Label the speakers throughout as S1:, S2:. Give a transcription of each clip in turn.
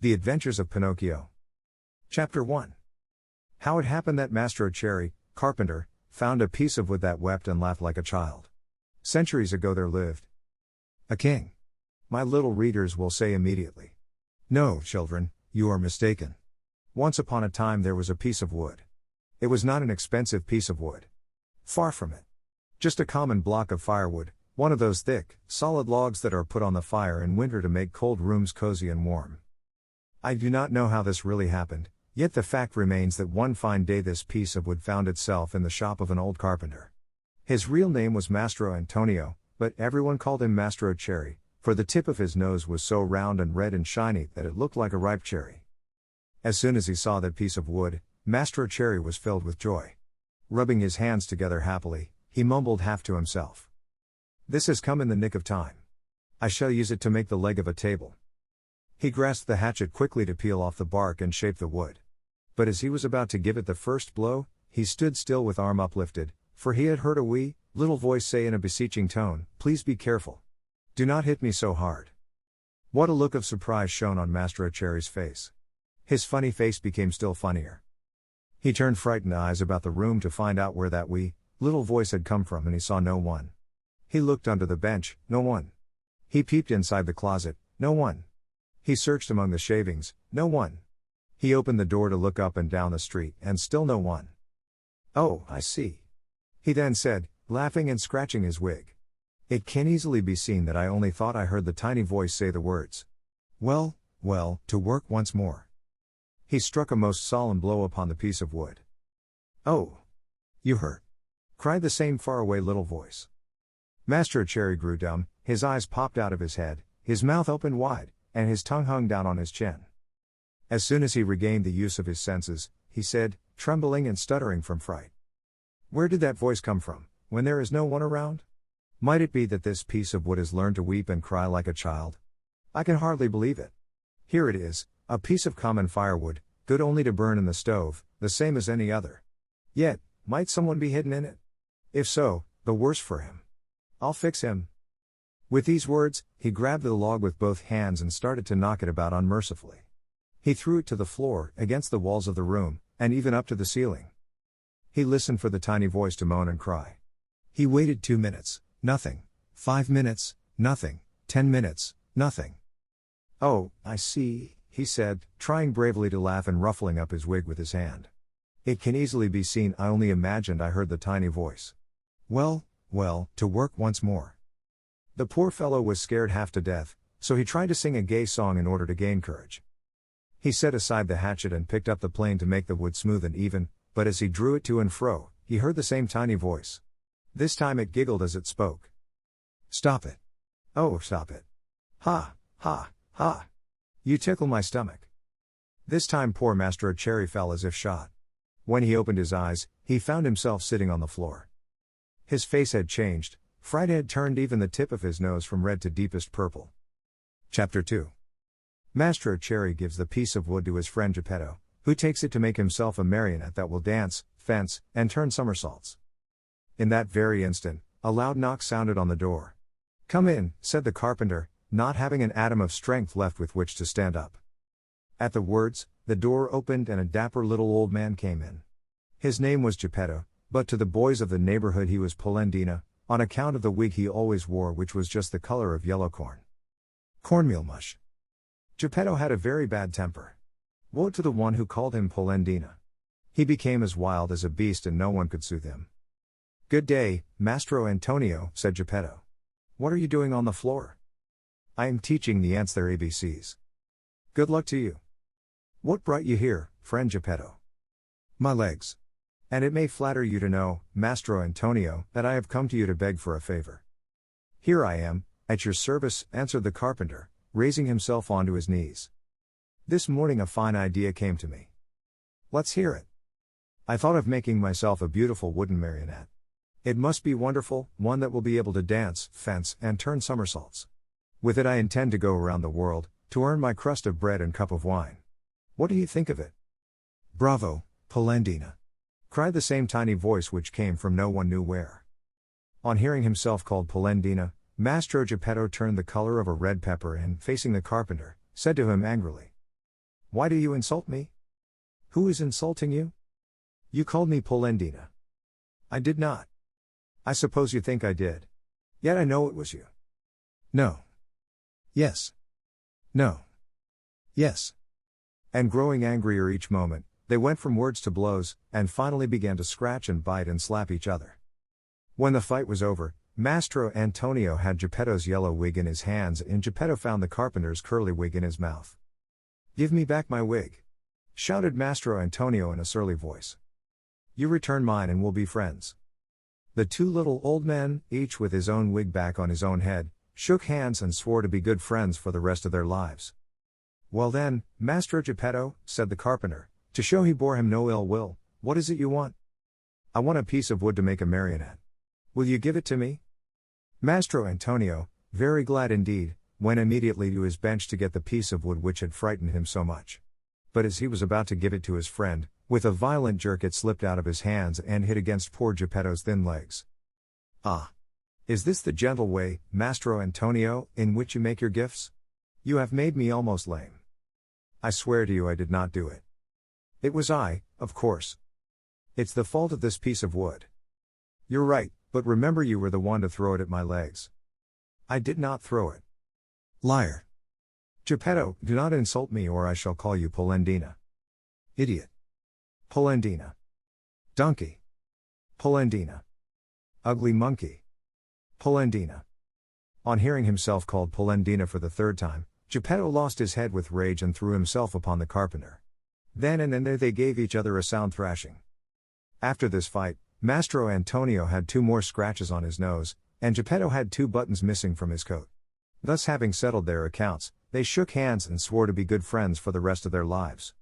S1: The Adventures of Pinocchio. Chapter 1. How it happened that Mastro Cherry, carpenter, found a piece of wood that wept and laughed like a child. Centuries ago there lived a king. My little readers will say immediately, "No, children, you are mistaken. Once upon a time there was a piece of wood. It was not an expensive piece of wood. Far from it. Just a common block of firewood, one of those thick, solid logs that are put on the fire in winter to make cold rooms cozy and warm. I do not know how this really happened, yet the fact remains that one fine day this piece of wood found itself in the shop of an old carpenter. His real name was Mastro Antonio, but everyone called him Mastro Cherry, for the tip of his nose was so round and red and shiny that it looked like a ripe cherry. As soon as he saw that piece of wood, Mastro Cherry was filled with joy. Rubbing his hands together happily, he mumbled half to himself, "This has come in the nick of time. I shall use it to make the leg of a table." He grasped the hatchet quickly to peel off the bark and shape the wood. But as he was about to give it the first blow, he stood still with arm uplifted, for he had heard a wee, little voice say in a beseeching tone, "Please be careful. Do not hit me so hard." What a look of surprise shone on Mastro Cherry's face. His funny face became still funnier. He turned frightened eyes about the room to find out where that wee, little voice had come from, and he saw no one. He looked under the bench, no one. He peeped inside the closet, no one. He searched among the shavings, no one. He opened the door to look up and down the street, and still no one. "Oh, I see," he then said, laughing and scratching his wig. "It can easily be seen that I only thought I heard the tiny voice say the words, 'Well, well, to work once more.'" He struck a most solemn blow upon the piece of wood. "Oh! You hurt!" cried the same faraway little voice. Mastro Cherry grew dumb, his eyes popped out of his head, his mouth opened wide, and his tongue hung down on his chin. As soon as he regained the use of his senses, he said, trembling and stuttering from fright, "Where did that voice come from, when there is no one around? Might it be that this piece of wood has learned to weep and cry like a child? I can hardly believe it. Here it is, a piece of common firewood, good only to burn in the stove, the same as any other. Yet, might someone be hidden in it? If so, the worse for him. I'll fix him." With these words, he grabbed the log with both hands and started to knock it about unmercifully. He threw it to the floor, against the walls of the room, and even up to the ceiling. He listened for the tiny voice to moan and cry. He waited 2 minutes, nothing. 5 minutes, nothing. 10 minutes, nothing. "Oh, I see," he said, trying bravely to laugh and ruffling up his wig with his hand. "It can easily be seen I only imagined I heard the tiny voice. Well, well, to work once more." The poor fellow was scared half to death, so he tried to sing a gay song in order to gain courage. He set aside the hatchet and picked up the plane to make the wood smooth and even, but as he drew it to and fro, he heard the same tiny voice. This time it giggled as it spoke. "Stop it. Oh, stop it. Ha, ha, ha. You tickle my stomach." This time poor Mastro Cherry fell as if shot. When he opened his eyes, he found himself sitting on the floor. His face had changed. Fright had turned even the tip of his nose from red to deepest purple. Chapter 2. Mastro Cherry gives the piece of wood to his friend Geppetto, who takes it to make himself a marionette that will dance, fence, and turn somersaults. In that very instant, a loud knock sounded on the door. "Come in," said the carpenter, not having an atom of strength left with which to stand up. At the words, the door opened and a dapper little old man came in. His name was Geppetto, but to the boys of the neighborhood he was Polendina, on account of the wig he always wore, which was just the color of yellow cornmeal mush. Geppetto had a very bad temper. Woe to the one who called him Polendina. He became as wild as a beast and no one could soothe him. "Good day, Mastro Antonio," said Geppetto. "What are you doing on the floor?" "I am teaching the ants their ABCs. "Good luck to you." "What brought you here, friend Geppetto?" "My legs. And it may flatter you to know, Mastro Antonio, that I have come to you to beg for a favor." "Here I am, at your service," answered the carpenter, raising himself onto his knees. "This morning a fine idea came to me." "Let's hear it." "I thought of making myself a beautiful wooden marionette. It must be wonderful, one that will be able to dance, fence, and turn somersaults. With it I intend to go around the world, to earn my crust of bread and cup of wine. What do you think of it?" "Bravo, Polendina," cried the same tiny voice which came from no one knew where. On hearing himself called Polendina, Mastro Geppetto turned the color of a red pepper and, facing the carpenter, said to him angrily, Why do you insult me? Who is insulting you? You called me Polendina. I did not. I suppose you think I did. Yet I know it was you. No. Yes. No. Yes. And growing angrier each moment, they went from words to blows, and finally began to scratch and bite and slap each other. When the fight was over, Mastro Antonio had Geppetto's yellow wig in his hands and Geppetto found the carpenter's curly wig in his mouth. Give me back my wig! Shouted Mastro Antonio in a surly voice. You return mine and we'll be friends. The two little old men, each with his own wig back on his own head, shook hands and swore to be good friends for the rest of their lives. Well then, Mastro Geppetto, said the carpenter, to show he bore him no ill will, what is it you want? I want a piece of wood to make a marionette. Will you give it to me? Mastro Antonio, very glad indeed, went immediately to his bench to get the piece of wood which had frightened him so much. But as he was about to give it to his friend, with a violent jerk it slipped out of his hands and hit against poor Geppetto's thin legs. Ah! Is this the gentle way, Mastro Antonio, in which you make your gifts? You have made me almost lame. I swear to you I did not do it. It was I, of course. It's the fault of this piece of wood. You're right, but remember you were the one to throw it at my legs. I did not throw it. Liar. Geppetto, do not insult me or I shall call you Polendina. Idiot. Polendina. Donkey. Polendina. Ugly monkey. Polendina. On hearing himself called Polendina for the third time, Geppetto lost his head with rage and threw himself upon the carpenter. Then and there they gave each other a sound thrashing. After this fight, Mastro Antonio had 2 more scratches on his nose, and Geppetto had 2 buttons missing from his coat. Thus having settled their accounts, they shook hands and swore to be good friends for the rest of their lives.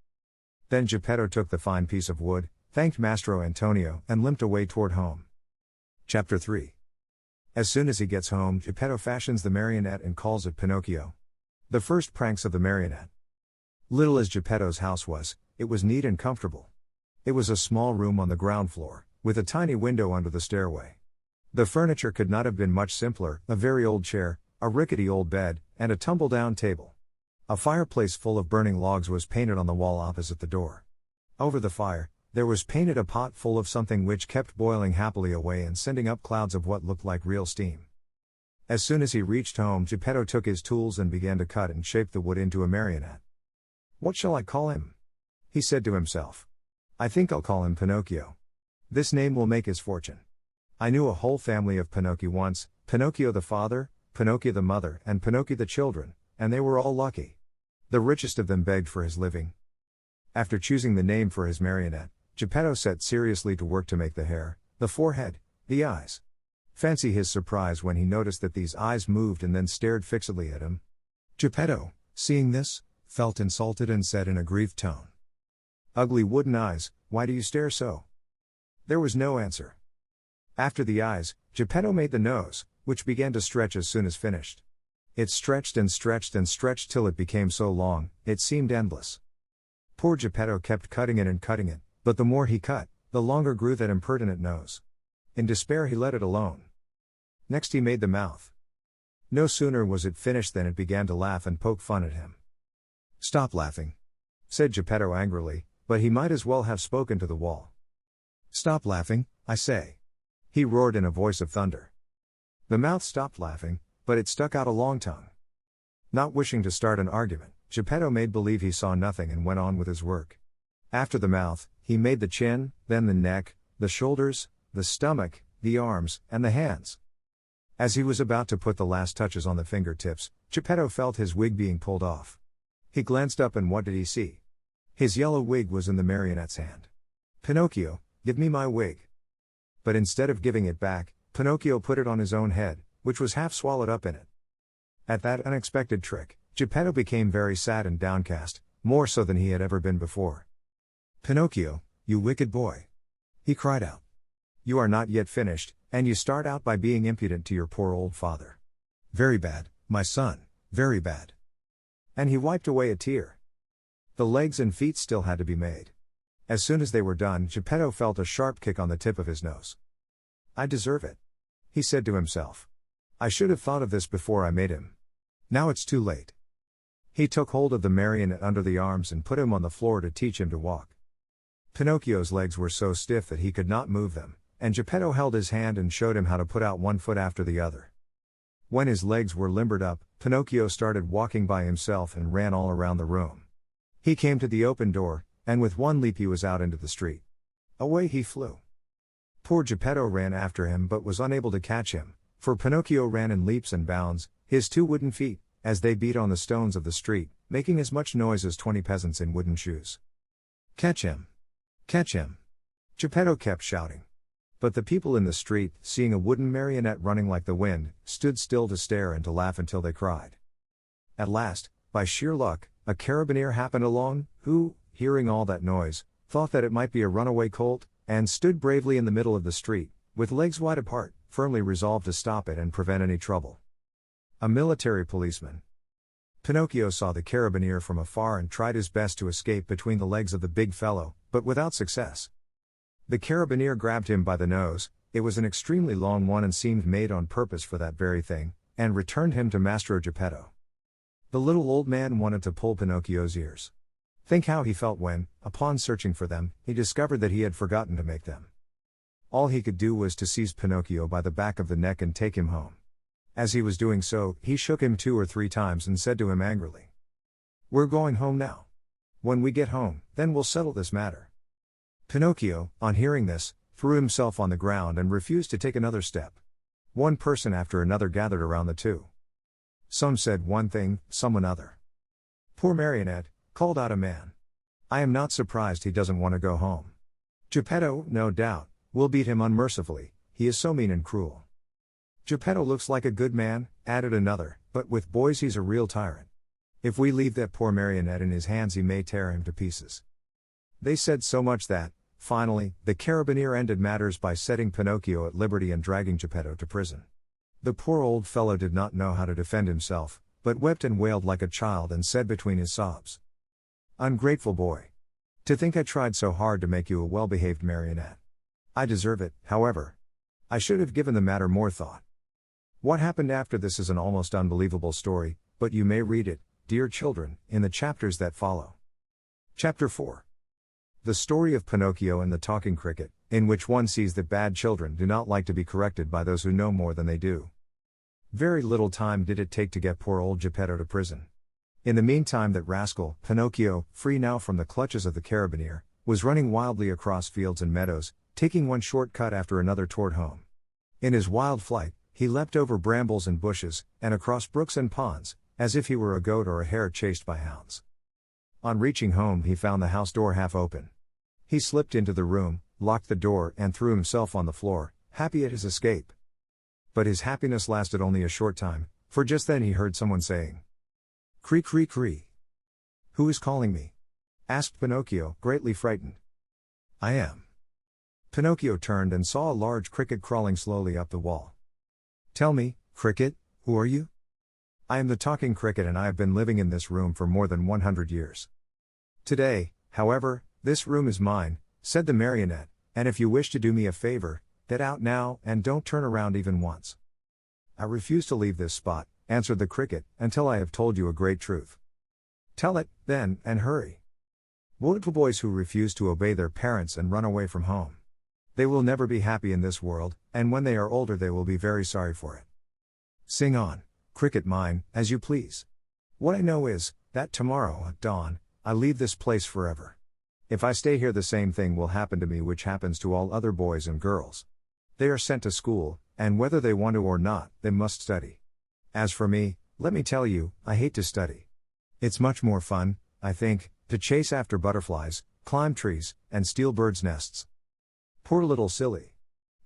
S1: Then Geppetto took the fine piece of wood, thanked Mastro Antonio, and limped away toward home. Chapter 3. As soon as he gets home, Geppetto fashions the marionette and calls it Pinocchio. The first pranks of the marionette. Little as Geppetto's house was, it was neat and comfortable. It was a small room on the ground floor, with a tiny window under the stairway. The furniture could not have been much simpler, a very old chair, a rickety old bed, and a tumble-down table. A fireplace full of burning logs was painted on the wall opposite the door. Over the fire, there was painted a pot full of something which kept boiling happily away and sending up clouds of what looked like real steam. As soon as he reached home, Geppetto took his tools and began to cut and shape the wood into a marionette. What shall I call him? He said to himself. I think I'll call him Pinocchio. This name will make his fortune. I knew a whole family of Pinocchio once, Pinocchio the father, Pinocchio the mother, and Pinocchio the children, and they were all lucky. The richest of them begged for his living. After choosing the name for his marionette, Geppetto set seriously to work to make the hair, the forehead, the eyes. Fancy his surprise when he noticed that these eyes moved and then stared fixedly at him. Geppetto, seeing this, felt insulted and said in a grieved tone, Ugly wooden eyes, why do you stare so? There was no answer. After the eyes, Geppetto made the nose, which began to stretch as soon as finished. It stretched and stretched and stretched till it became so long, it seemed endless. Poor Geppetto kept cutting it and cutting it, but the more he cut, the longer grew that impertinent nose. In despair he let it alone. Next he made the mouth. No sooner was it finished than it began to laugh and poke fun at him. Stop laughing, said Geppetto angrily, but he might as well have spoken to the wall. Stop laughing, I say, he roared in a voice of thunder. The mouth stopped laughing, but it stuck out a long tongue. Not wishing to start an argument, Geppetto made believe he saw nothing and went on with his work. After the mouth, he made the chin, then the neck, the shoulders, the stomach, the arms, and the hands. As he was about to put the last touches on the fingertips, Geppetto felt his wig being pulled off. He glanced up and what did he see? His yellow wig was in the marionette's hand. Pinocchio, give me my wig. But instead of giving it back, Pinocchio put it on his own head, which was half swallowed up in it. At that unexpected trick, Geppetto became very sad and downcast, more so than he had ever been before. Pinocchio, you wicked boy! He cried out. You are not yet finished, and you start out by being impudent to your poor old father. Very bad, my son, very bad. And he wiped away a tear. The legs and feet still had to be made. As soon as they were done, Geppetto felt a sharp kick on the tip of his nose. I deserve it, he said to himself. I should have thought of this before I made him. Now it's too late. He took hold of the marionette under the arms and put him on the floor to teach him to walk. Pinocchio's legs were so stiff that he could not move them, and Geppetto held his hand and showed him how to put out one foot after the other. When his legs were limbered up, Pinocchio started walking by himself and ran all around the room. He came to the open door, and with one leap he was out into the street. Away he flew. Poor Geppetto ran after him but was unable to catch him, for Pinocchio ran in leaps and bounds, his 2 wooden feet, as they beat on the stones of the street, making as much noise as 20 peasants in wooden shoes. "Catch him! Catch him!" Geppetto kept shouting. But the people in the street, seeing a wooden marionette running like the wind, stood still to stare and to laugh until they cried. At last, by sheer luck, a carabineer happened along, who, hearing all that noise, thought that it might be a runaway colt, and stood bravely in the middle of the street, with legs wide apart, firmly resolved to stop it and prevent any trouble. A military policeman. Pinocchio saw the carabineer from afar and tried his best to escape between the legs of the big fellow, but without success. The carabineer grabbed him by the nose, it was an extremely long one and seemed made on purpose for that very thing, and returned him to Mastro Geppetto. The little old man wanted to pull Pinocchio's ears. Think how he felt when, upon searching for them, he discovered that he had forgotten to make them. All he could do was to seize Pinocchio by the back of the neck and take him home. As he was doing so, he shook him 2 or 3 times and said to him angrily, "We're going home now. When we get home, then we'll settle this matter." Pinocchio, on hearing this, threw himself on the ground and refused to take another step. One person after another gathered around the two. Some said one thing, some another. "Poor marionette," called out a man. "I am not surprised he doesn't want to go home. Geppetto, no doubt, will beat him unmercifully, he is so mean and cruel." "Geppetto looks like a good man," added another, "but with boys he's a real tyrant. If we leave that poor marionette in his hands he may tear him to pieces." They said so much that, finally, the carabineer ended matters by setting Pinocchio at liberty and dragging Geppetto to prison. The poor old fellow did not know how to defend himself, but wept and wailed like a child and said between his sobs, "Ungrateful boy! To think I tried so hard to make you a well-behaved marionette. I deserve it, however. I should have given the matter more thought." What happened after this is an almost unbelievable story, but you may read it, dear children, in the chapters that follow. Chapter 4. The story of Pinocchio and the talking cricket, in which one sees that bad children do not like to be corrected by those who know more than they do. Very little time did it take to get poor old Geppetto to prison. In the meantime that rascal, Pinocchio, free now from the clutches of the carabineer, was running wildly across fields and meadows, taking one short cut after another toward home. In his wild flight, he leapt over brambles and bushes, and across brooks and ponds, as if he were a goat or a hare chased by hounds. On reaching home he found the house door half open. He slipped into the room, locked the door and threw himself on the floor, happy at his escape. But his happiness lasted only a short time, for just then he heard someone saying, "Cree cree cree." "Who is calling me?" asked Pinocchio, greatly frightened. "I am." Pinocchio turned and saw a large cricket crawling slowly up the wall. "Tell me, cricket, who are you?" "I am the talking cricket and I have been living in this room for more than 100 years. Today, however, this room is mine," said the marionette, "and if you wish to do me a favor, get out now and don't turn around even once." "I refuse to leave this spot," answered the cricket, "until I have told you a great truth." "Tell it, then, and hurry." "Woe to boys who refuse to obey their parents and run away from home. They will never be happy in this world, and when they are older they will be very sorry for it." "Sing on, cricket mine, as you please. What I know is, that tomorrow at dawn, I leave this place forever. If I stay here the same thing will happen to me which happens to all other boys and girls. They are sent to school, and whether they want to or not, they must study. As for me, let me tell you, I hate to study. It's much more fun, I think, to chase after butterflies, climb trees, and steal birds' nests. Poor little silly.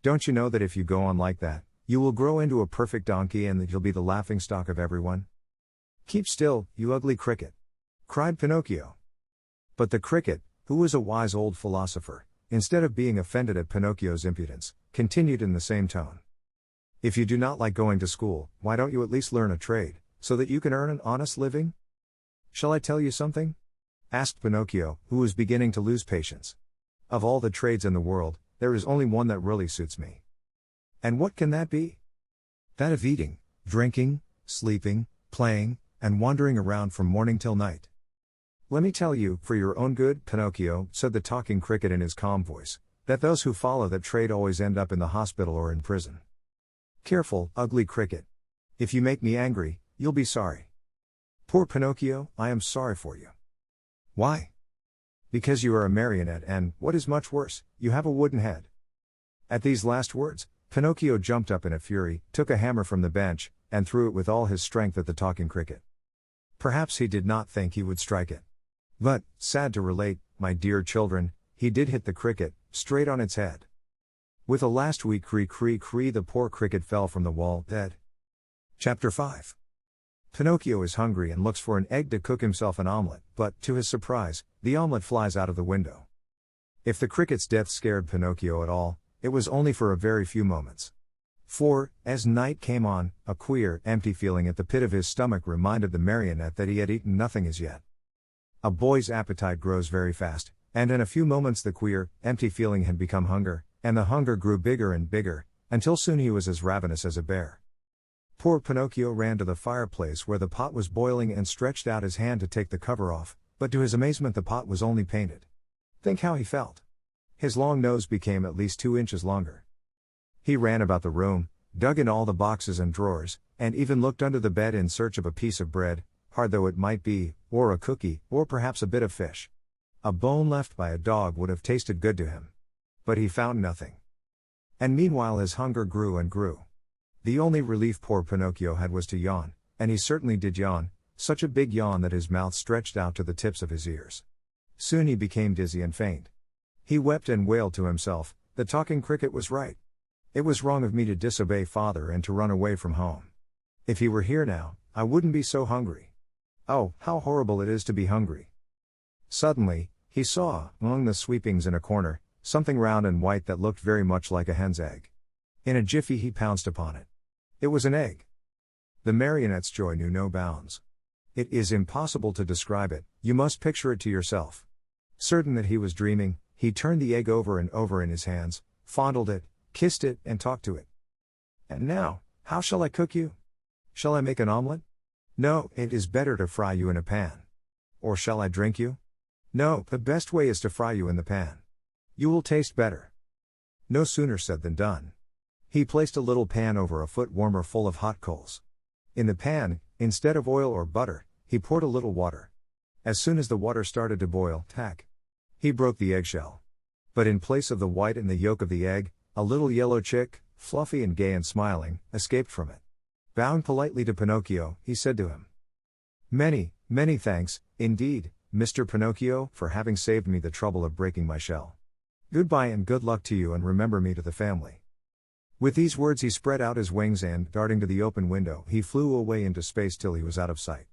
S1: Don't you know that if you go on like that, you will grow into a perfect donkey and that you'll be the laughingstock of everyone?" "Keep still, you ugly cricket!" cried Pinocchio. But the cricket, who was a wise old philosopher, instead of being offended at Pinocchio's impudence, continued in the same tone. "If you do not like going to school, why don't you at least learn a trade, so that you can earn an honest living?" "Shall I tell you something?" asked Pinocchio, who was beginning to lose patience. "Of all the trades in the world, there is only one that really suits me." "And what can that be?" "That of eating, drinking, sleeping, playing, and wandering around from morning till night. Let me tell you, for your own good, Pinocchio, said the talking cricket in his calm voice, that those who follow that trade always end up in the hospital or in prison. Careful, ugly cricket. If you make me angry, you'll be sorry. Poor Pinocchio, I am sorry for you. Why? Because you are a marionette and, what is much worse, you have a wooden head. At these last words, Pinocchio jumped up in a fury, took a hammer from the bench, and threw it with all his strength at the talking cricket. Perhaps he did not think he would strike it. But, sad to relate, my dear children, he did hit the cricket, straight on its head. With a last wee cree, the poor cricket fell from the wall, dead. Chapter 5. Pinocchio is hungry and looks for an egg to cook himself an omelette, but, to his surprise, the omelette flies out of the window. If the cricket's death scared Pinocchio at all, it was only for a very few moments. For, as night came on, a queer, empty feeling at the pit of his stomach reminded the marionette that he had eaten nothing as yet. A boy's appetite grows very fast, and in a few moments the queer, empty feeling had become hunger, and the hunger grew bigger and bigger, until soon he was as ravenous as a bear. Poor Pinocchio ran to the fireplace where the pot was boiling and stretched out his hand to take the cover off, but to his amazement the pot was only painted. Think how he felt. His long nose became at least 2 inches longer. He ran about the room, dug in all the boxes and drawers, and even looked under the bed in search of a piece of bread, hard though it might be, or a cookie, or perhaps a bit of fish. A bone left by a dog would have tasted good to him. But he found nothing. And meanwhile his hunger grew and grew. The only relief poor Pinocchio had was to yawn, and he certainly did yawn, such a big yawn that his mouth stretched out to the tips of his ears. Soon he became dizzy and faint. He wept and wailed to himself, the talking cricket was right. It was wrong of me to disobey father and to run away from home. If he were here now, I wouldn't be so hungry. Oh, how horrible it is to be hungry. Suddenly, he saw, among the sweepings in a corner, something round and white that looked very much like a hen's egg. In a jiffy he pounced upon it. It was an egg. The marionette's joy knew no bounds. It is impossible to describe it, you must picture it to yourself. Certain that he was dreaming, he turned the egg over and over in his hands, fondled it, kissed it, and talked to it. And now, how shall I cook you? Shall I make an omelette? No, it is better to fry you in a pan. Or shall I drink you? No, the best way is to fry you in the pan. You will taste better. No sooner said than done. He placed a little pan over a foot warmer full of hot coals. In the pan, instead of oil or butter, he poured a little water. As soon as the water started to boil, he broke the eggshell. But in place of the white and the yolk of the egg, a little yellow chick, fluffy and gay and smiling, escaped from it. Bowing politely to Pinocchio, he said to him, "Many, many thanks, indeed, Mr. Pinocchio, for having saved me the trouble of breaking my shell. Goodbye and good luck to you, and remember me to the family." With these words he spread out his wings and, darting to the open window, he flew away into space till he was out of sight.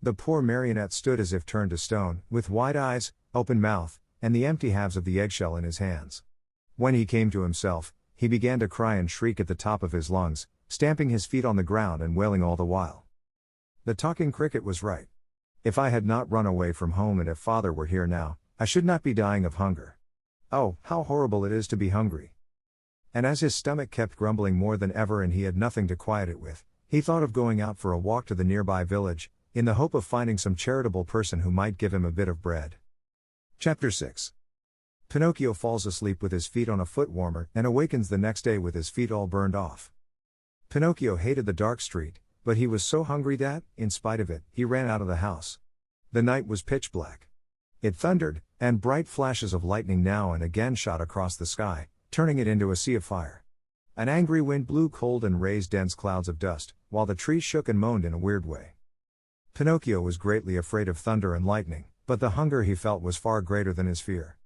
S1: The poor marionette stood as if turned to stone, with wide eyes, open mouth, and the empty halves of the eggshell in his hands. When he came to himself, he began to cry and shriek at the top of his lungs, stamping his feet on the ground and wailing all the while. The talking cricket was right. If I had not run away from home and if father were here now, I should not be dying of hunger. Oh, how horrible it is to be hungry. And as his stomach kept grumbling more than ever and he had nothing to quiet it with, he thought of going out for a walk to the nearby village, in the hope of finding some charitable person who might give him a bit of bread. Chapter 6. Pinocchio falls asleep with his feet on a foot warmer and awakens the next day with his feet all burned off. Pinocchio hated the dark street, but he was so hungry that, in spite of it, he ran out of the house. The night was pitch black. It thundered, and bright flashes of lightning now and again shot across the sky, turning it into a sea of fire. An angry wind blew cold and raised dense clouds of dust, while the trees shook and moaned in a weird way. Pinocchio was greatly afraid of thunder and lightning, but the hunger he felt was far greater than his fear.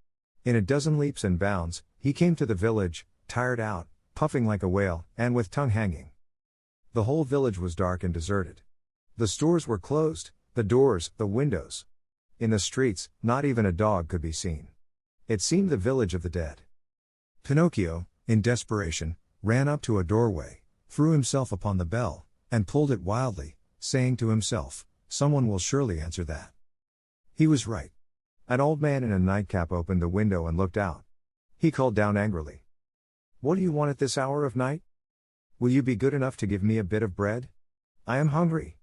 S1: In a dozen leaps and bounds, he came to the village, tired out, puffing like a whale, and with tongue hanging. The whole village was dark and deserted. The stores were closed, the doors, the windows. In the streets, not even a dog could be seen. It seemed the village of the dead. Pinocchio, in desperation, ran up to a doorway, threw himself upon the bell, and pulled it wildly, saying to himself, "Someone will surely answer that." He was right. An old man in a nightcap opened the window and looked out. He called down angrily, "What do you want at this hour of night? Will you be good enough to give me a bit of bread? I am hungry."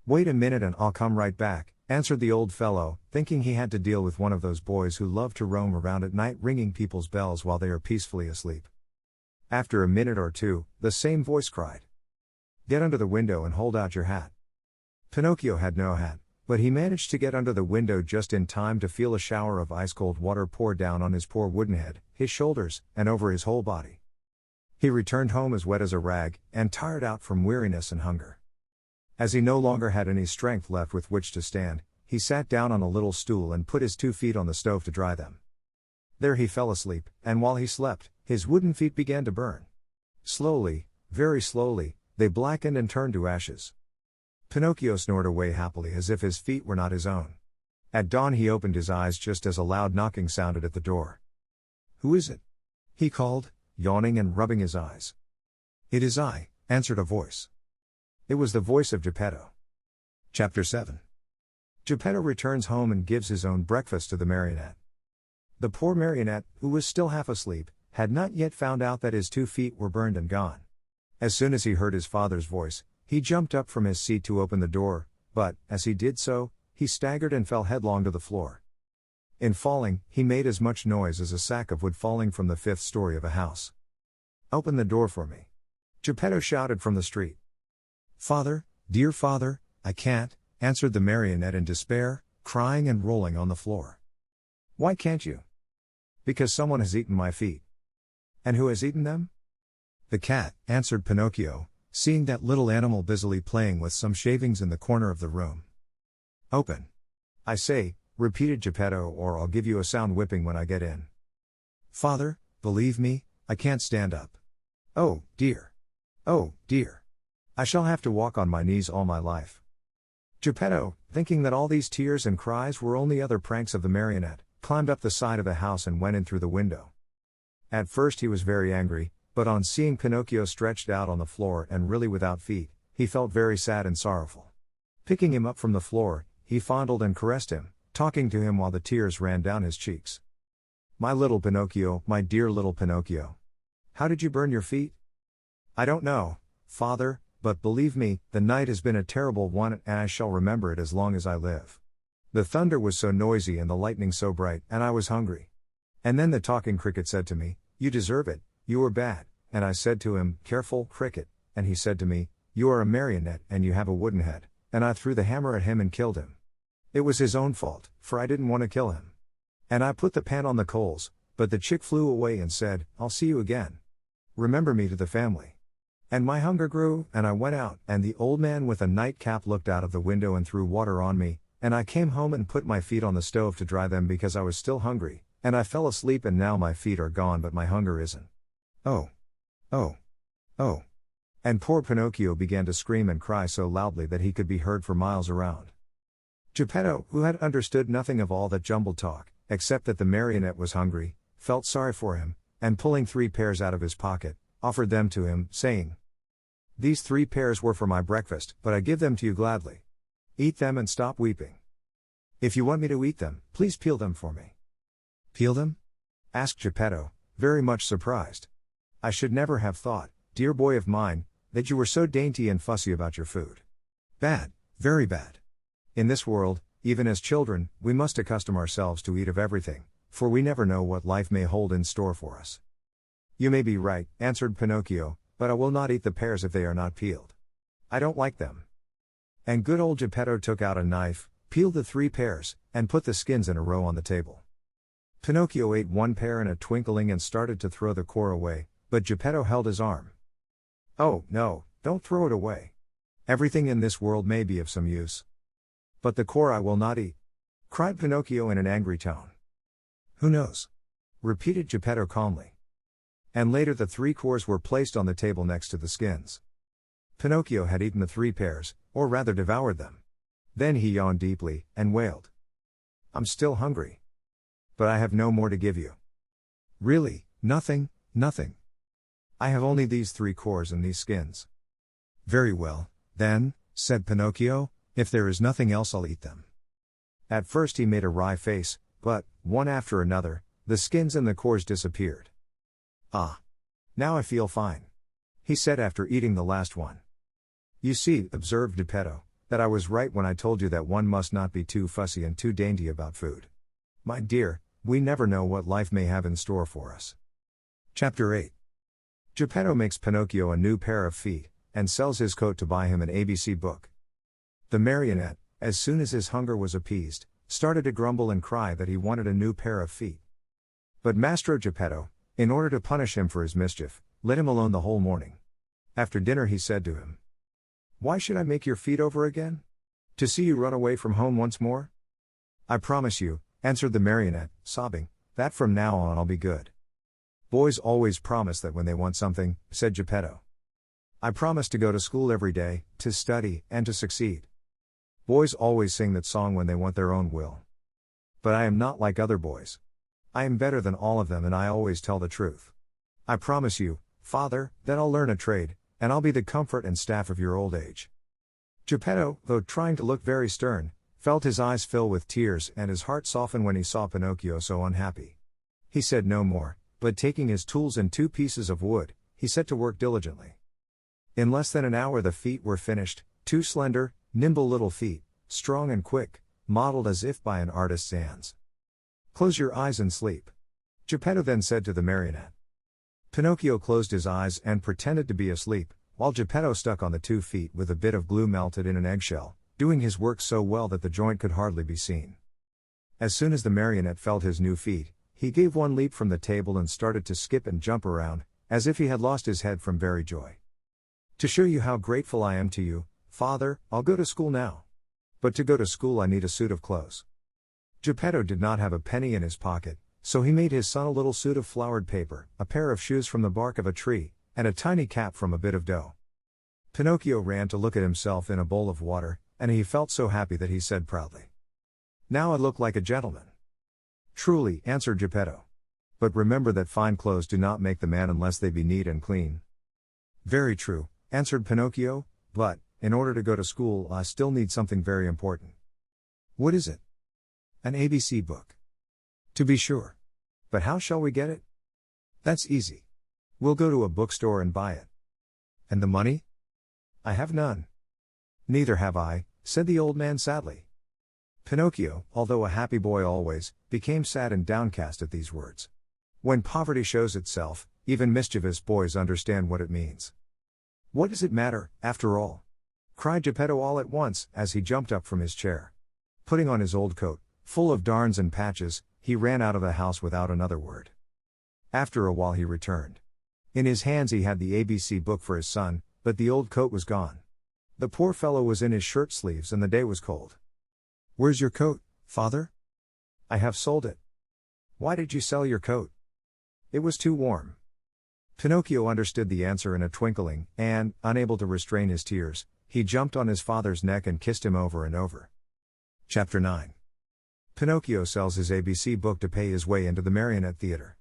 S1: "Wait a minute and I'll come right back," answered the old fellow, thinking he had to deal with one of those boys who love to roam around at night ringing people's bells while they are peacefully asleep. After a minute or two, the same voice cried, "Get under the window and hold out your hat." Pinocchio had no hat, but he managed to get under the window just in time to feel a shower of ice-cold water pour down on his poor wooden head, his shoulders, and over his whole body. He returned home as wet as a rag, and tired out from weariness and hunger. As he no longer had any strength left with which to stand, he sat down on a little stool and put his 2 feet on the stove to dry them. There he fell asleep, and while he slept, his wooden feet began to burn. Slowly, very slowly, they blackened and turned to ashes. Pinocchio snored away happily as if his feet were not his own. At dawn he opened his eyes just as a loud knocking sounded at the door. "Who is it?" he called, yawning and rubbing his eyes. "It is I," answered a voice. It was the voice of Geppetto. Chapter 7. Geppetto returns home and gives his own breakfast to the marionette. The poor marionette, who was still half asleep, had not yet found out that his 2 feet were burned and gone. As soon as he heard his father's voice, he jumped up from his seat to open the door, but, as he did so, he staggered and fell headlong to the floor. In falling, he made as much noise as a sack of wood falling from the 5th story of a house. "Open the door for me," Geppetto shouted from the street. "Father, dear father, I can't," answered the marionette in despair, crying and rolling on the floor. "Why can't you?" "Because someone has eaten my feet." "And who has eaten them?" "The cat," answered Pinocchio, seeing that little animal busily playing with some shavings in the corner of the room. "Open, I say," repeated Geppetto, "or I'll give you a sound whipping when I get in." "Father, believe me, I can't stand up. Oh, dear. Oh, dear. I shall have to walk on my knees all my life." Geppetto, thinking that all these tears and cries were only other pranks of the marionette, climbed up the side of the house and went in through the window. At first he was very angry, but on seeing Pinocchio stretched out on the floor and really without feet, he felt very sad and sorrowful. Picking him up from the floor, he fondled and caressed him, talking to him while the tears ran down his cheeks. "My little Pinocchio, my dear little Pinocchio. How did you burn your feet?" "I don't know, father, but believe me, the night has been a terrible one and I shall remember it as long as I live. The thunder was so noisy and the lightning so bright, and I was hungry. And then the talking cricket said to me, 'You deserve it, you are bad,' and I said to him, 'Careful, cricket,' and he said to me, 'You are a marionette and you have a wooden head,' and I threw the hammer at him and killed him. It was his own fault, for I didn't want to kill him. And I put the pan on the coals, but the chick flew away and said, 'I'll see you again. Remember me to the family.' And my hunger grew, and I went out, and the old man with a nightcap looked out of the window and threw water on me, and I came home and put my feet on the stove to dry them because I was still hungry, and I fell asleep and now my feet are gone but my hunger isn't. Oh! Oh! Oh!" And poor Pinocchio began to scream and cry so loudly that he could be heard for miles around. Geppetto, who had understood nothing of all that jumbled talk, except that the marionette was hungry, felt sorry for him, and pulling 3 pears out of his pocket, offered them to him, saying, "These 3 pears were for my breakfast, but I give them to you gladly. Eat them and stop weeping. If you want me to eat them, please peel them for me." "Peel them?" asked Geppetto, very much surprised. "I should never have thought, dear boy of mine, that you were so dainty and fussy about your food. Bad, very bad. In this world, even as children, we must accustom ourselves to eat of everything, for we never know what life may hold in store for us." "You may be right," answered Pinocchio, "but I will not eat the pears if they are not peeled. I don't like them." And good old Geppetto took out a knife, peeled the 3 pears, and put the skins in a row on the table. Pinocchio ate 1 pear in a twinkling and started to throw the core away, but Geppetto held his arm. "Oh, no, don't throw it away. Everything in this world may be of some use. But the core I will not eat," cried Pinocchio in an angry tone. "Who knows?" repeated Geppetto calmly. And later the 3 cores were placed on the table next to the skins. Pinocchio had eaten the 3 pears, or rather devoured them. Then he yawned deeply, and wailed, "I'm still hungry. But I have no more to give you. Really, nothing, nothing. I have only these 3 cores and these skins." "Very well, then," said Pinocchio, "if there is nothing else I'll eat them." At first he made a wry face, but, one after another, the skins and the cores disappeared. "Ah! Now I feel fine," he said after eating the last one. "You see," observed Geppetto, that I was right when I told you that one must not be too fussy and too dainty about food. My dear, we never know what life may have in store for us. Chapter 8. Geppetto makes Pinocchio a new pair of feet, and sells his coat to buy him an ABC book. The marionette, as soon as his hunger was appeased, started to grumble and cry that he wanted a new pair of feet. But Mastro Geppetto, in order to punish him for his mischief, let him alone the whole morning. After dinner he said to him, "Why should I make your feet over again? To see you run away from home once more? I promise you," answered the marionette, sobbing, "that from now on I'll be good." "Boys always promise that when they want something," said Geppetto. "I promise to go to school every day, to study, and to succeed. Boys always sing that song when they want their own will. But I am not like other boys. I am better than all of them and I always tell the truth. I promise you, Father, that I'll learn a trade, and I'll be the comfort and staff of your old age." Geppetto, though trying to look very stern, felt his eyes fill with tears and his heart soften when he saw Pinocchio so unhappy. He said no more, but taking his tools and 2 pieces of wood, he set to work diligently. In less than an hour the feet were finished, 2 slender, nimble little feet, strong and quick, modeled as if by an artist's hands. "Close your eyes and sleep," Geppetto then said to the marionette. Pinocchio closed his eyes and pretended to be asleep, while Geppetto stuck on the 2 feet with a bit of glue melted in an eggshell, doing his work so well that the joint could hardly be seen. As soon as the marionette felt his new feet, he gave one leap from the table and started to skip and jump around, as if he had lost his head from very joy. "To show you how grateful I am to you, Father, I'll go to school now. But to go to school I need a suit of clothes." Geppetto did not have a penny in his pocket, so he made his son a little suit of flowered paper, a pair of shoes from the bark of a tree, and a tiny cap from a bit of dough. Pinocchio ran to look at himself in a bowl of water, and he felt so happy that he said proudly, "Now I look like a gentleman." "Truly," answered Geppetto. "But remember that fine clothes do not make the man unless they be neat and clean." "Very true," answered Pinocchio, "but, in order to go to school I still need something very important." "What is it?" "An ABC book." "To be sure. But how shall we get it?" "That's easy. We'll go to a bookstore and buy it." "And the money?" "I have none." "Neither have I," said the old man sadly. Pinocchio, although a happy boy always, became sad and downcast at these words. When poverty shows itself, even mischievous boys understand what it means. "What does it matter, after all?" cried Geppetto all at once, as he jumped up from his chair. Putting on his old coat, full of darns and patches, he ran out of the house without another word. After a while he returned. In his hands he had the ABC book for his son, but the old coat was gone. The poor fellow was in his shirt sleeves and the day was cold. "Where's your coat, father?" "I have sold it." "Why did you sell your coat?" "It was too warm." Pinocchio understood the answer in a twinkling, and, unable to restrain his tears, he jumped on his father's neck and kissed him over and over. Chapter 9. Pinocchio sells his ABC book to pay his way into the marionette theater.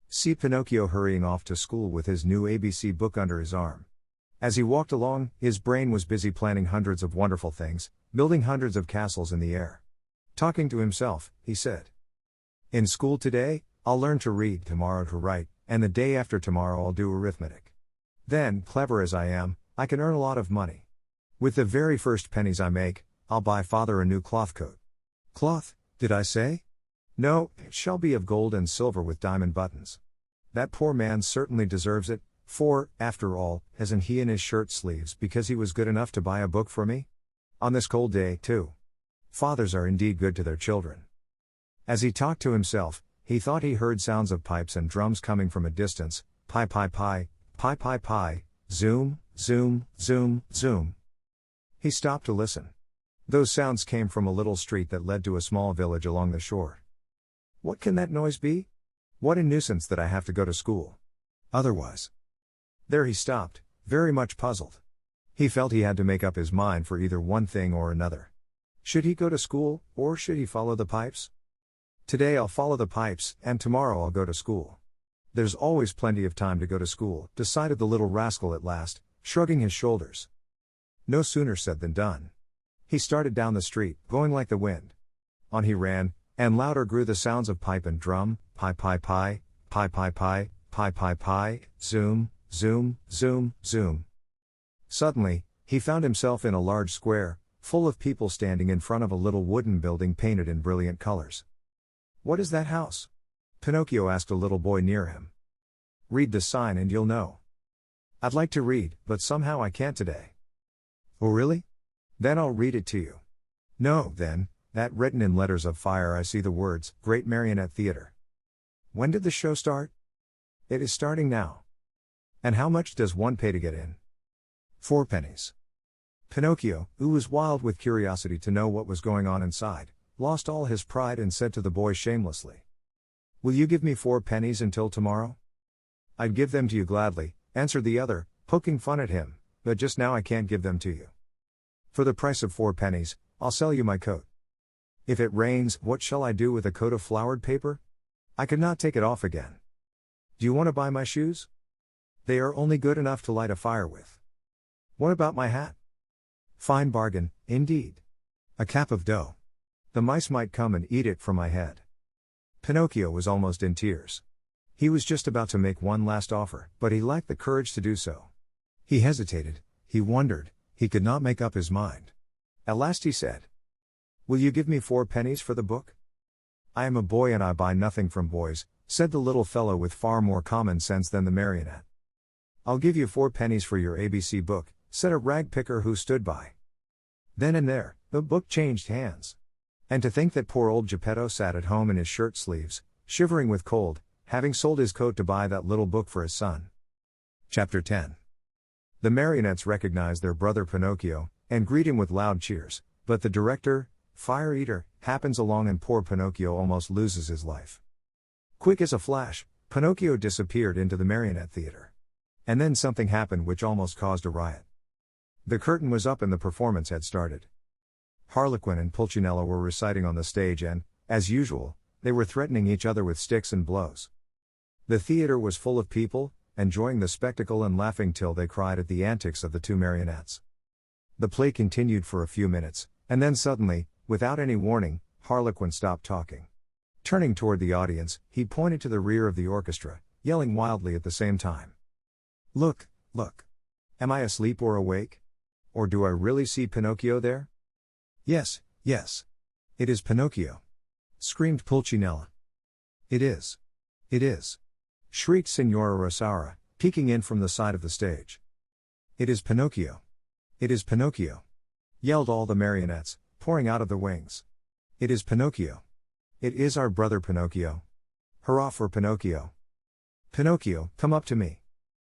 S1: See Pinocchio hurrying off to school with his new ABC book under his arm. As he walked along, his brain was busy planning hundreds of wonderful things, building hundreds of castles in the air. Talking to himself, he said, "In school today, I'll learn to read, tomorrow to write, and the day after tomorrow I'll do arithmetic. Then, clever as I am, I can earn a lot of money. With the very first pennies I make, I'll buy father a new cloth coat." Cloth, did I say? No, it shall be of gold and silver with diamond buttons. That poor man certainly deserves it, for, after all, hasn't he in his shirt sleeves because he was good enough to buy a book for me? On this cold day, too. Fathers are indeed good to their children. As he talked to himself, he thought he heard sounds of pipes and drums coming from a distance, pi pi pi, pi pi pi, zoom, zoom, zoom, zoom. He stopped to listen. Those sounds came from a little street that led to a small village along the shore. What can that noise be? What a nuisance that I have to go to school. Otherwise. There he stopped, very much puzzled. He felt he had to make up his mind for either one thing or another. Should he go to school, or should he follow the pipes? Today I'll follow the pipes, and tomorrow I'll go to school. There's always plenty of time to go to school, decided the little rascal at last, shrugging his shoulders. No sooner said than done. He started down the street, going like the wind. On he ran, and louder grew the sounds of pipe and drum, pi pi pi, pi pi pi, pi pi pi, zoom, zoom, zoom, zoom. Suddenly, he found himself in a large square, full of people standing in front of a little wooden building painted in brilliant colors. "What is that house?" Pinocchio asked a little boy near him. "Read the sign and you'll know." "I'd like to read, but somehow I can't today." "Oh really? Then I'll read it to you." "No, then, that written in letters of fire I see the words, Great Marionette Theater." "When did the show start?" "It is starting now." "And how much does one pay to get in?" "4 pennies. Pinocchio, who was wild with curiosity to know what was going on inside, lost all his pride and said to the boy shamelessly, "Will you give me 4 pennies until tomorrow?" "I'd give them to you gladly," answered the other, poking fun at him, "but just now I can't give them to you. For the price of 4 pennies, I'll sell you my coat." "If it rains, what shall I do with a coat of flowered paper? I could not take it off again." "Do you want to buy my shoes? They are only good enough to light a fire with." "What about my hat?" "Fine bargain, indeed. A cap of dough. The mice might come and eat it from my head." Pinocchio was almost in tears. He was just about to make one last offer, but he lacked the courage to do so. He hesitated, he wondered, he could not make up his mind. At last he said, "Will you give me 4 pennies for the book?" "I am a boy and I buy nothing from boys," said the little fellow with far more common sense than the marionette. "I'll give you 4 pennies for your ABC book," said a rag picker who stood by. Then and there, the book changed hands. And to think that poor old Geppetto sat at home in his shirt sleeves, shivering with cold, having sold his coat to buy that little book for his son. Chapter 10. The marionettes recognize their brother Pinocchio, and greet him with loud cheers, but the director, Fire Eater, happens along and poor Pinocchio almost loses his life. Quick as a flash, Pinocchio disappeared into the marionette theater. And then something happened which almost caused a riot. The curtain was up and the performance had started. Harlequin and Pulcinella were reciting on the stage and, as usual, they were threatening each other with sticks and blows. The theater was full of people, enjoying the spectacle and laughing till they cried at the antics of the 2 marionettes. The play continued for a few minutes, and then suddenly, without any warning, Harlequin stopped talking. Turning toward the audience, he pointed to the rear of the orchestra, yelling wildly at the same time. "Look, look! Am I asleep or awake? Or do I really see Pinocchio there?" "Yes, yes. It is Pinocchio!" screamed Pulcinella. "It is. It is!" shrieked Signora Rosaura, peeking in from the side of the stage. "It is Pinocchio! It is Pinocchio!" yelled all the marionettes, pouring out of the wings. "It is Pinocchio! It is our brother Pinocchio! Hurrah for Pinocchio!" "Pinocchio, come up to me!"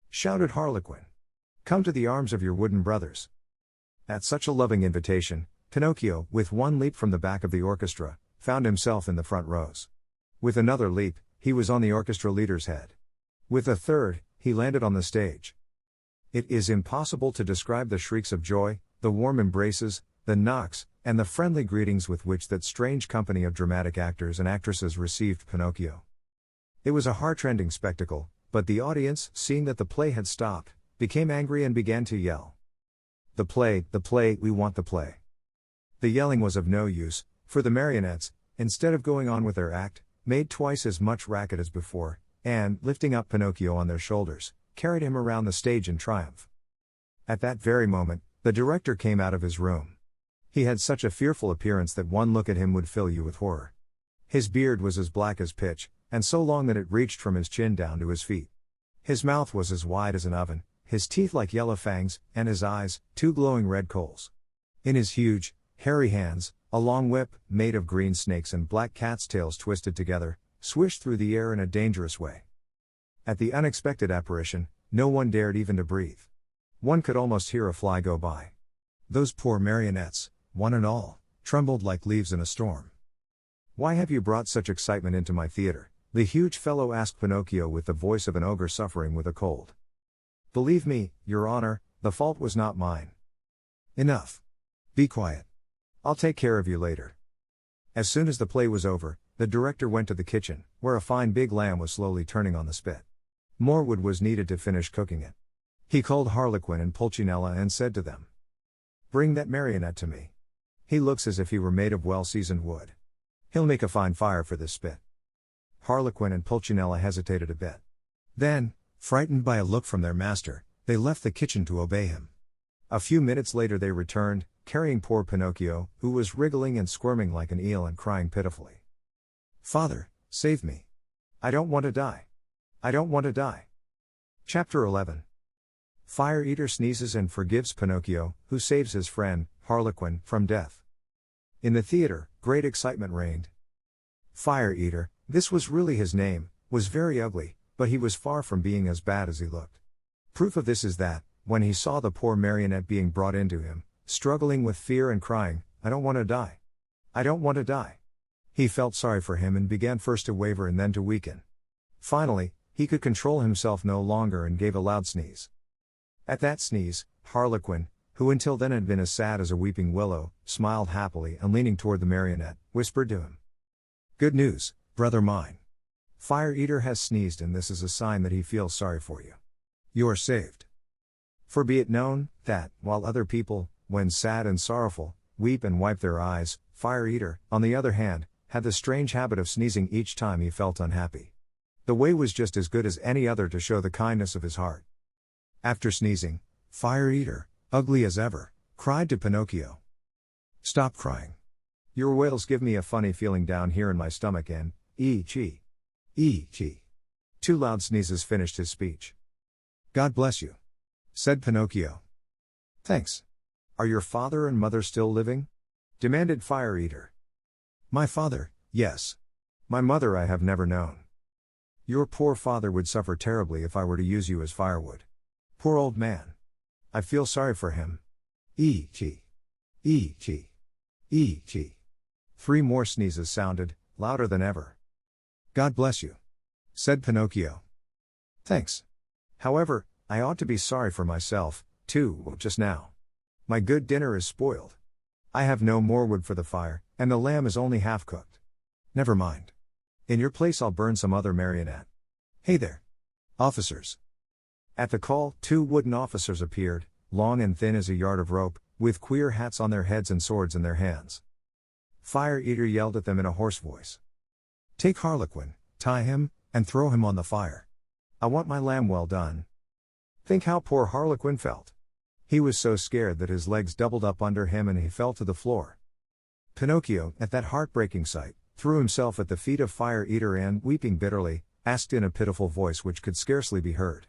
S1: shouted Harlequin. "Come to the arms of your wooden brothers." At such a loving invitation, Pinocchio, with one leap from the back of the orchestra, found himself in the front rows. With another leap, he was on the orchestra leader's head. With a third, he landed on the stage. It is impossible to describe the shrieks of joy, the warm embraces, the knocks, and the friendly greetings with which that strange company of dramatic actors and actresses received Pinocchio. It was a heart-rending spectacle, but the audience, seeing that the play had stopped, became angry and began to yell. The play, we want the play." The yelling was of no use, for the marionettes, instead of going on with their act, made twice as much racket as before, and, lifting up Pinocchio on their shoulders, carried him around the stage in triumph. At that very moment, the director came out of his room. He had such a fearful appearance that one look at him would fill you with horror. His beard was as black as pitch, and so long that it reached from his chin down to his feet. His mouth was as wide as an oven, his teeth like yellow fangs, and his eyes, 2 glowing red coals. In his huge, hairy hands, a long whip, made of green snakes and black cat's tails twisted together, swished through the air in a dangerous way. At the unexpected apparition, no one dared even to breathe. One could almost hear a fly go by. Those poor marionettes, one and all, trembled like leaves in a storm. "Why have you brought such excitement into my theater?" the huge fellow asked Pinocchio with the voice of an ogre suffering with a cold. "Believe me, Your Honor, the fault was not mine." "Enough. Be quiet. I'll take care of you later." As soon as the play was over, the director went to the kitchen, where a fine big lamb was slowly turning on the spit. More wood was needed to finish cooking it. He called Harlequin and Pulcinella and said to them, "Bring that marionette to me. He looks as if he were made of well-seasoned wood. He'll make a fine fire for this spit." Harlequin and Pulcinella hesitated a bit. Then, frightened by a look from their master, they left the kitchen to obey him. A few minutes later they returned, carrying poor Pinocchio, who was wriggling and squirming like an eel and crying pitifully. "Father, save me. I don't want to die. I don't want to die." Chapter 11. Fire Eater sneezes and forgives Pinocchio, who saves his friend, Harlequin, from death. In the theater, great excitement reigned. Fire Eater, this was really his name, was very ugly, but he was far from being as bad as he looked. Proof of this is that, when he saw the poor marionette being brought into him, struggling with fear and crying, "I don't want to die. I don't want to die," he felt sorry for him and began first to waver and then to weaken. Finally, he could control himself no longer and gave a loud sneeze. At that sneeze, Harlequin, who until then had been as sad as a weeping willow, smiled happily and leaning toward the marionette, whispered to him, "Good news, brother mine. Fire Eater has sneezed and this is a sign that he feels sorry for you. You are saved. For be it known, that, while other people, when sad and sorrowful, weep and wipe their eyes, Fire Eater, on the other hand, had the strange habit of sneezing each time he felt unhappy. The way was just as good as any other to show the kindness of his heart." After sneezing, Fire Eater, ugly as ever, cried to Pinocchio, "Stop crying. Your wails give me a funny feeling down here in my stomach and, ee-chee. Ee-chee." 2 loud sneezes finished his speech. "God bless you," said Pinocchio. "Thanks. Are your father and mother still living?" demanded Fire Eater. "My father, yes. My mother I have never known. Your poor father would suffer terribly if I were to use you as firewood. Poor old man. I feel sorry for him. Ee-chee. Ee-chee. Ee-chee." 3 more sneezes sounded, louder than ever. "God bless you," said Pinocchio. "Thanks. However, I ought to be sorry for myself, too, just now. My good dinner is spoiled. I have no more wood for the fire, and the lamb is only half cooked. Never mind. In your place I'll burn some other marionette. Hey there, officers." At the call, 2 wooden officers appeared, long and thin as a yard of rope, with queer hats on their heads and swords in their hands. Fire Eater yelled at them in a hoarse voice, "Take Harlequin, tie him, and throw him on the fire. I want my lamb well done." Think how poor Harlequin felt. He was so scared that his legs doubled up under him and he fell to the floor. Pinocchio, at that heartbreaking sight, threw himself at the feet of Fire Eater and, weeping bitterly, asked in a pitiful voice which could scarcely be heard,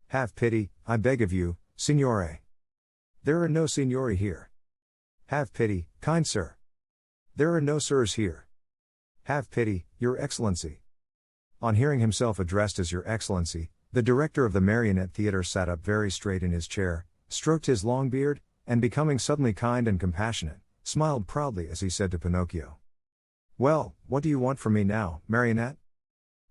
S1: "Have pity, I beg of you, signore. There are no signori here. Have pity, kind sir. There are no sirs here. Have pity, your excellency." On hearing himself addressed as Your Excellency, the director of the Marionette Theatre sat up very straight in his chair, stroked his long beard, and becoming suddenly kind and compassionate, smiled proudly as he said to Pinocchio, "Well, what do you want from me now, Marionette?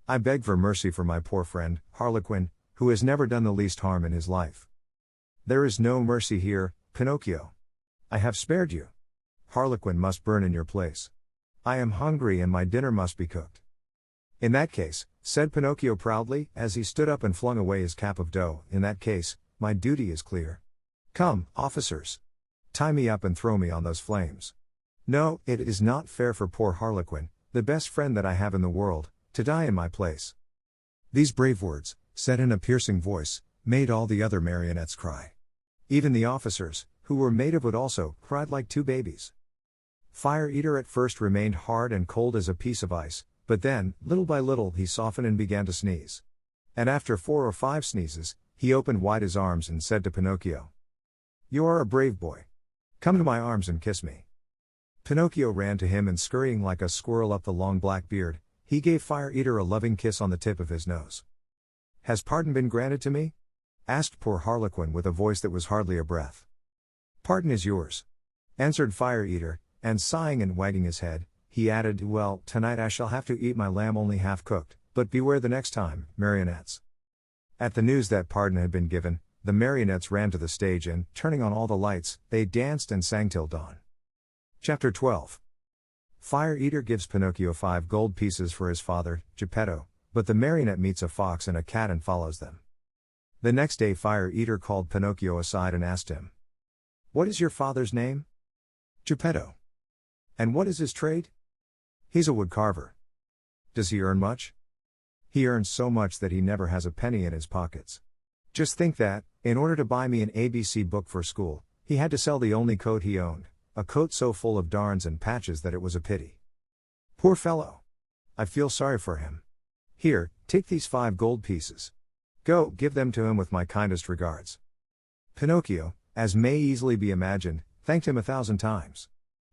S1: I beg for mercy for my poor friend, Harlequin, who has never done the least harm in his life." "There is no mercy here, Pinocchio. I have spared you. Harlequin must burn in your place. I am hungry and my dinner must be cooked." "In that case," said Pinocchio proudly, as he stood up and flung away his cap of dough, "in that case, my duty is clear. Come, officers. Tie me up and throw me on those flames. No, it is not fair for poor Harlequin, the best friend that I have in the world, to die in my place." These brave words, said in a piercing voice, made all the other marionettes cry. Even the officers, who were made of wood also, cried like 2 babies. Fire Eater at first remained hard and cold as a piece of ice, but then, little by little, he softened and began to sneeze. And after 4 or 5 sneezes, he opened wide his arms and said to Pinocchio, "You are a brave boy. Come to my arms and kiss me." Pinocchio ran to him and, scurrying like a squirrel up the long black beard, he gave Fire Eater a loving kiss on the tip of his nose. "Has pardon been granted to me?" asked poor Harlequin with a voice that was hardly a breath. "Pardon is yours," answered Fire Eater, and sighing and wagging his head, he added, "Well, tonight I shall have to eat my lamb only half cooked, but beware the next time, marionettes." At the news that pardon had been given, the marionettes ran to the stage and, turning on all the lights, they danced and sang till dawn. Chapter 12. Fire Eater gives Pinocchio 5 gold pieces for his father, Geppetto, but the marionette meets a fox and a cat and follows them. The next day Fire Eater called Pinocchio aside and asked him, "What is your father's name?" "Geppetto." "And what is his trade?" "He's a wood carver." "Does he earn much?" "He earns so much that he never has a penny in his pockets." Just think that, in order to buy me an ABC book for school, he had to sell the only coat he owned, a coat so full of darns and patches that it was a pity. Poor fellow. I feel sorry for him. Here, take these 5 gold pieces. Go, give them to him with my kindest regards. Pinocchio, as may easily be imagined, thanked him 1,000 times.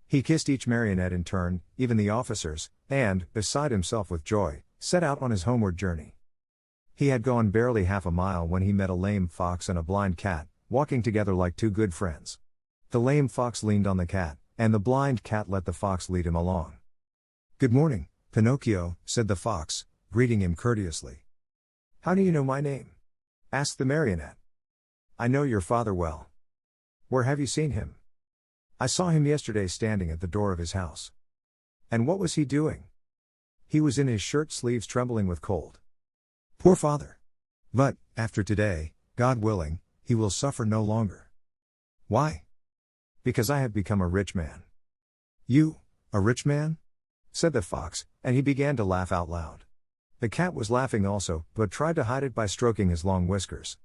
S1: He kissed each marionette in turn, even the officers, and, beside himself with joy, set out on his homeward journey. He had gone barely half a mile when he met a lame fox and a blind cat, walking together like 2 good friends. The lame fox leaned on the cat, and the blind cat let the fox lead him along. "Good morning, Pinocchio," said the fox, greeting him courteously. "How do you know my name?" asked the marionette. "I know your father well." "Where have you seen him?" "I saw him yesterday standing at the door of his house." "And what was he doing?" "He was in his shirt sleeves trembling with cold." "Poor father! But, after today, God willing, he will suffer no longer." "Why?" "Because I have become a rich man." "You, a rich man?" said the fox, and he began to laugh out loud. The cat was laughing also, but tried to hide it by stroking his long whiskers.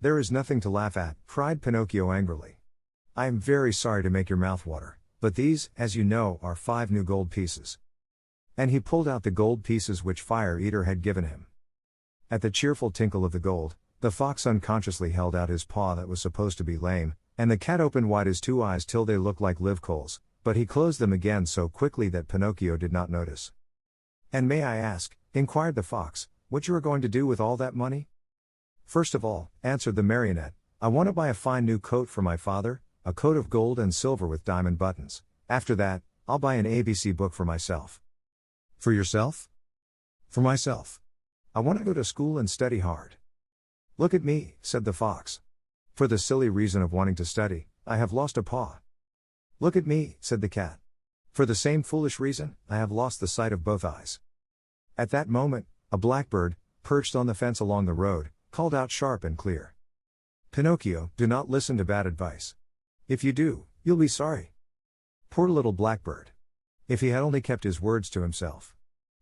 S1: "There is nothing to laugh at," cried Pinocchio angrily. "I am very sorry to make your mouth water, but these, as you know, are 5 new gold pieces." And he pulled out the gold pieces which Fire Eater had given him. At the cheerful tinkle of the gold, the fox unconsciously held out his paw that was supposed to be lame, and the cat opened wide his 2 eyes till they looked like live coals, but he closed them again so quickly that Pinocchio did not notice. "And may I ask," inquired the fox, "what you are going to do with all that money?" "First of all," answered the marionette, "I want to buy a fine new coat for my father, a coat of gold and silver with diamond buttons. After that, I'll buy an ABC book for myself." "For yourself?" "For myself. I want to go to school and study hard." "Look at me," said the fox. "For the silly reason of wanting to study, I have lost a paw." "Look at me," said the cat. "For the same foolish reason, I have lost the sight of both eyes." At that moment, a blackbird, perched on the fence along the road, called out sharp and clear, "Pinocchio, do not listen to bad advice. If you do, you'll be sorry." Poor little blackbird. If he had only kept his words to himself.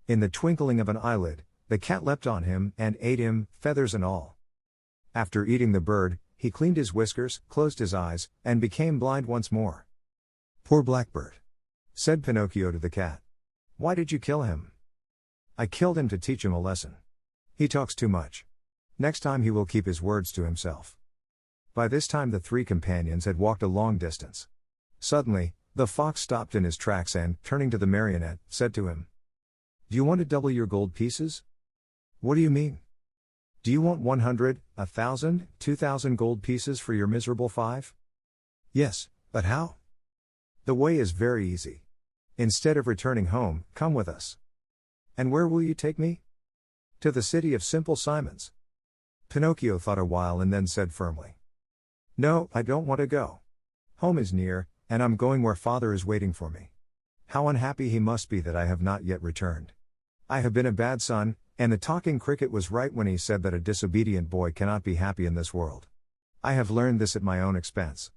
S1: In the twinkling of an eyelid, the cat leapt on him and ate him, feathers and all. After eating the bird, he cleaned his whiskers, closed his eyes, and became blind once more. "Poor blackbird," said Pinocchio to the cat. "Why did you kill him?" "I killed him to teach him a lesson. He talks too much. Next time he will keep his words to himself." By this time the 3 companions had walked a long distance. Suddenly, the fox stopped in his tracks and, turning to the marionette, said to him, "Do you want to double your gold pieces?" "What do you mean?" "Do you want 100, 1,000, 2,000 gold pieces for your miserable 5? "Yes, but how?" "The way is very easy. Instead of returning home, come with us." "And where will you take me?" "To the city of Simple Simons." Pinocchio thought a while and then said firmly, "No, I don't want to go. Home is near, and I'm going where father is waiting for me. How unhappy he must be that I have not yet returned. I have been a bad son, and the talking cricket was right when he said that a disobedient boy cannot be happy in this world. I have learned this at my own expense.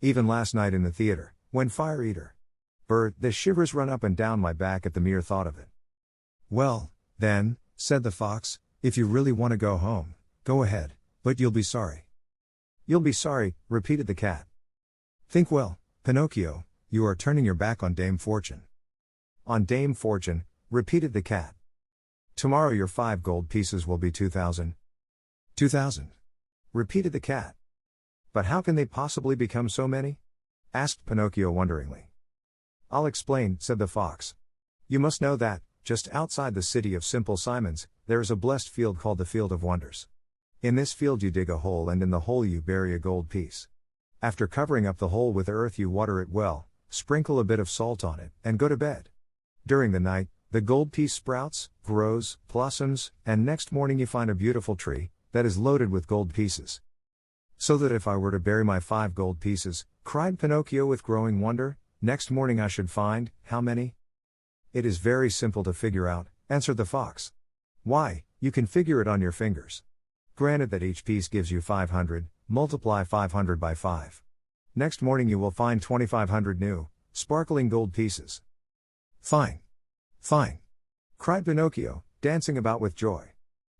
S1: Even last night in the theater, when Fire Eater bird, the shivers run up and down my back at the mere thought of it." "Well, then," said the fox, "if you really want to go home, go ahead, but you'll be sorry." "You'll be sorry," repeated the cat. "Think well, Pinocchio, you are turning your back on Dame Fortune." "On Dame Fortune," repeated the cat. "Tomorrow your 5 gold pieces will be 2,000. 2,000. Repeated the cat. "But how can they possibly become so many?" asked Pinocchio wonderingly. "I'll explain," said the fox. "You must know that, just outside the city of Simple Simons, there is a blessed field called the Field of Wonders. In this field you dig a hole and in the hole you bury a gold piece. After covering up the hole with earth you water it well, sprinkle a bit of salt on it, and go to bed. During the night, the gold piece sprouts, grows, blossoms, and next morning you find a beautiful tree, that is loaded with gold pieces." "So that if I were to bury my 5 gold pieces," cried Pinocchio with growing wonder, "next morning I should find, how many?" "It is very simple to figure out," answered the fox. "Why, you can figure it on your fingers. Granted that each piece gives you 500, multiply 500 by 5. Next morning you will find 2,500 new, sparkling gold pieces." "Fine! Fine!" cried Pinocchio, dancing about with joy.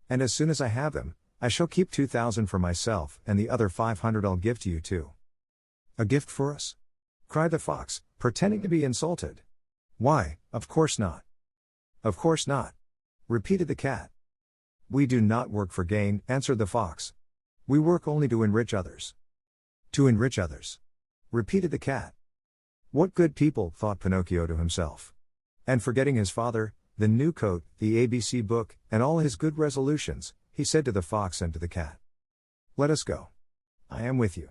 S1: "And as soon as I have them, I shall keep 2,000 for myself, and the other 500 I'll give to you too. A gift for us? Cried the fox, pretending to be insulted. Why, of course not. Of course not, repeated the cat. We do not work for gain, answered the fox. We work only to enrich others. To enrich others, repeated the cat. What good people, thought Pinocchio to himself. And forgetting his father, the new coat, the ABC book, and all his good resolutions, he said to the fox and to the cat, Let us go. I am with you.